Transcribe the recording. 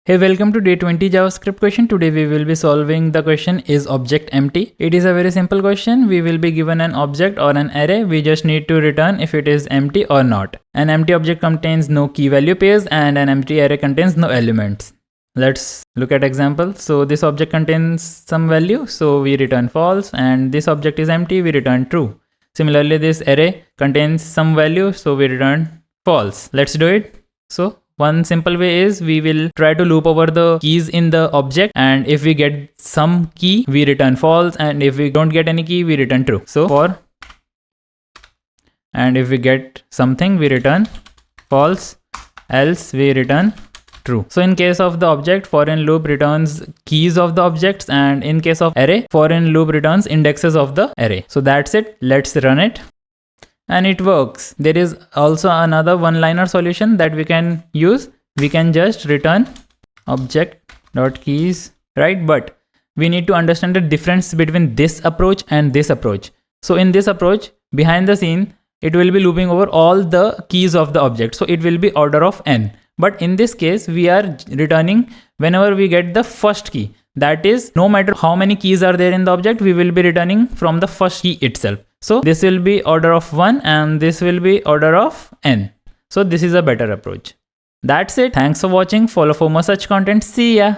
Hey, welcome to day 20 JavaScript question. Today we will be solving the question, is object empty? It is a very simple question. We will be given an object or an array. We just need to return if it is empty or not. An empty object contains no key value pairs and an empty array contains no elements. Let's look at example. So this object contains some value, so we return false, and this object is empty, we return true. Similarly, this array contains some value, so we return false. Let's do it. So one simple way is we will try to loop over the keys in the object, and if we get some key, we return false, and if we don't get any key, we return true. So for, and if we get something, we return false, else we return true. So in case of the object, for in loop returns keys of the objects, and in case of array, for in loop returns indexes of the array. So that's it. Let's run it. And it works. There is also another one-liner solution that we can use. We can just return object.keys, right? But we need to understand the difference between this approach and this approach. So in this approach, behind the scene, it will be looping over all the keys of the object. So it will be order of n. But in this case, we are returning whenever we get the first key. That is, no matter how many keys are there in the object, we will be returning from the first key itself. So this will be order of 1 and this will be order of n. So this is a better approach. That's it. Thanks for watching. Follow for more such content. See ya.